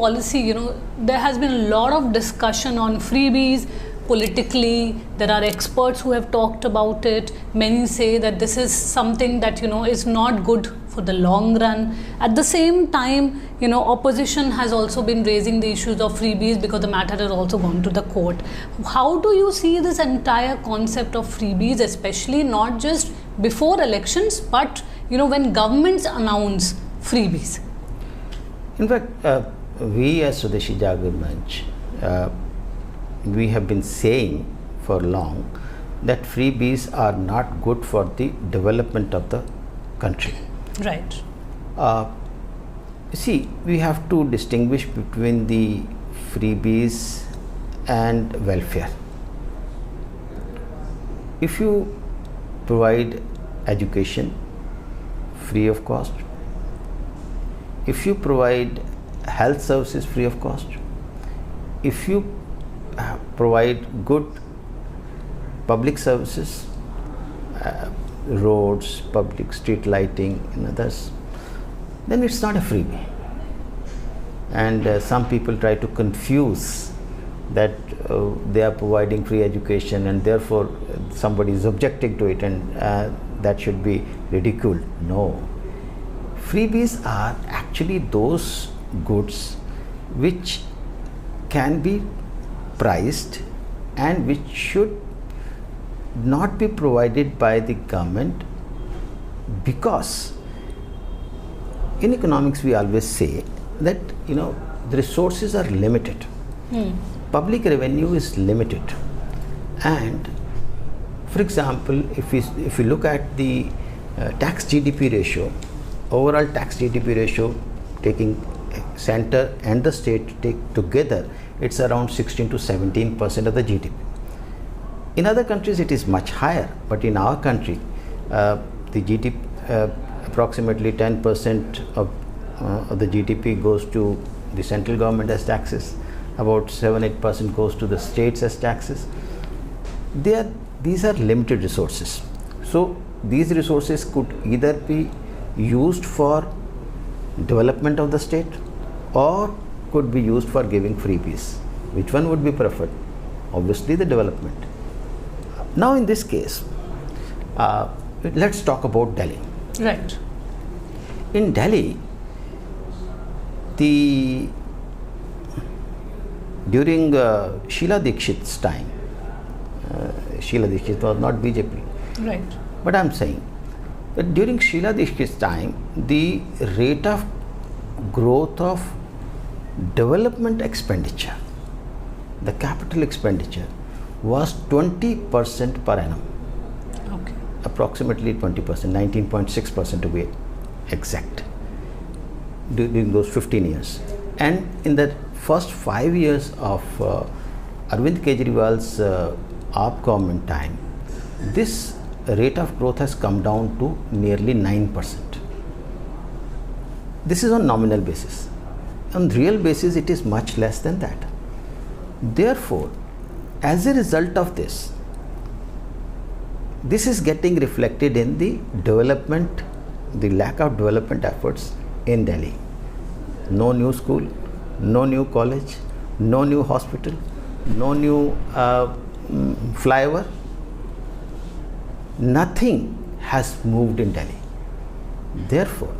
policy, there has been a lot of discussion on freebies politically. There are experts who have talked about it. Many say that this is something that, is not good for the long run. At the same time, opposition has also been raising the issues of freebies because the matter has also gone to the court. How do you see this entire concept of freebies, especially not just before elections, but, when governments announce freebies? In fact, we as Swadeshi Jagir Manch, we have been saying for long that freebies are not good for the development of the country. Right. See, we have to distinguish between the freebies and welfare. If you provide education free of cost, if you provide health services free of cost, if you provide good public services, roads, public street lighting and others, then it's not a freebie. And some people try to confuse that they are providing free education and therefore somebody is objecting to it, and that should be ridiculed. No. Freebies are actually those goods which can be priced and which should not be provided by the government, because in economics we always say that the resources are limited. Public revenue is limited, and for example, if you look at the tax GDP ratio, overall tax GDP ratio taking center and the state take together, it's around 16 to 17% of the GDP. In other countries it is much higher, but in our country the GDP approximately 10% of the GDP goes to the central government as taxes, about 7-8% goes to the states as taxes. These are limited resources. So these resources could either be used for development of the state or could be used for giving freebies. Which one would be preferred? Obviously the development. Now in this case, let's talk about Delhi. Right. In Delhi, during Sheila Dikshit's time, Sheila Dikshit was not BJP. Right. But I'm saying that during Sheila Dikshit's time, the rate of growth of development expenditure, the capital expenditure, was 20% per annum. Okay. Approximately 20%, 19.6% to be exact, during those 15 years. And in the first 5 years of Arvind Kejriwal's AAP government time, this rate of growth has come down to nearly 9%. This is on nominal basis. On real basis, it is much less than that. Therefore, as a result of this is getting reflected in the development, the lack of development efforts in Delhi. No new school, no new college, no new hospital, no new flyover. Nothing has moved in Delhi. Therefore,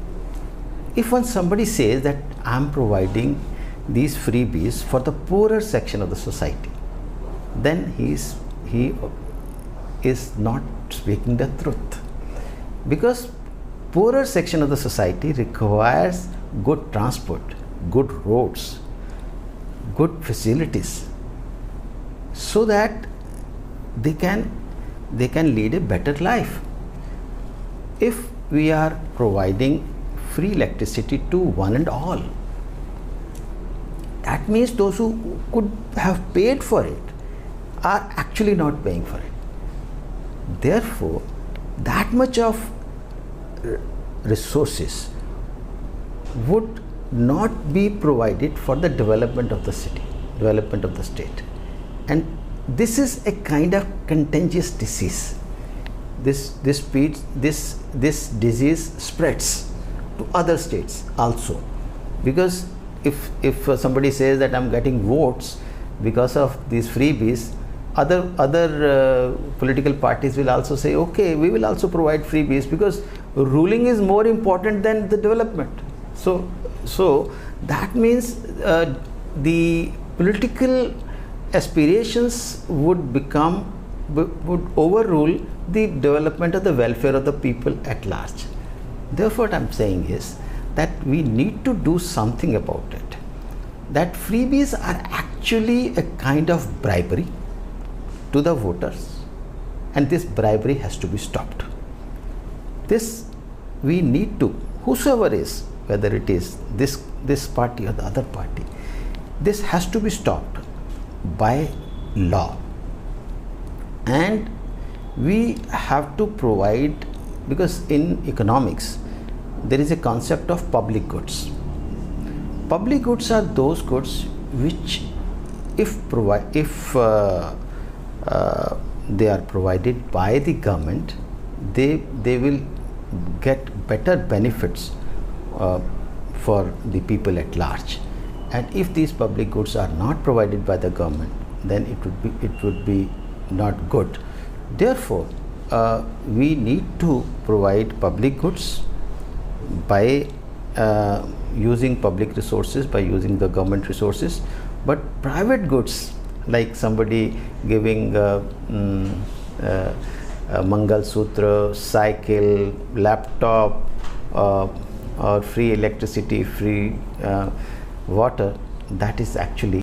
if somebody says that I am providing these freebies for the poorer section of the society, then he is not speaking the truth, because poorer section of the society requires good transport, good roads, good facilities, so that they can lead a better life. If we are providing free electricity to one and all, that means those who could have paid for it are actually not paying for it. Therefore, that much of resources would not be provided for the development of the city, development of the state. And this is a kind of contagious disease. This disease spreads to other states also, because if somebody says that I'm getting votes because of these freebies, other political parties will also say, okay, we will also provide freebies, because ruling is more important than the development. So that means the political aspirations would overrule the development of the welfare of the people at large. Therefore, what I'm saying is that we need to do something about it. That freebies are actually a kind of bribery to the voters, and this bribery has to be stopped. This we need to, whosoever is, whether it is this party or the other party, this has to be stopped by law. And we have to provide, because in economics there is a concept of public goods. Public goods are those goods which, if they are provided by the government, they will get better benefits for the people at large. And if these public goods are not provided by the government, then it would be not good. Therefore, we need to provide public goods by using public resources, by using the government resources. But private goods, like somebody giving Mangal Sutra, cycle, laptop, or free electricity, free water, that is actually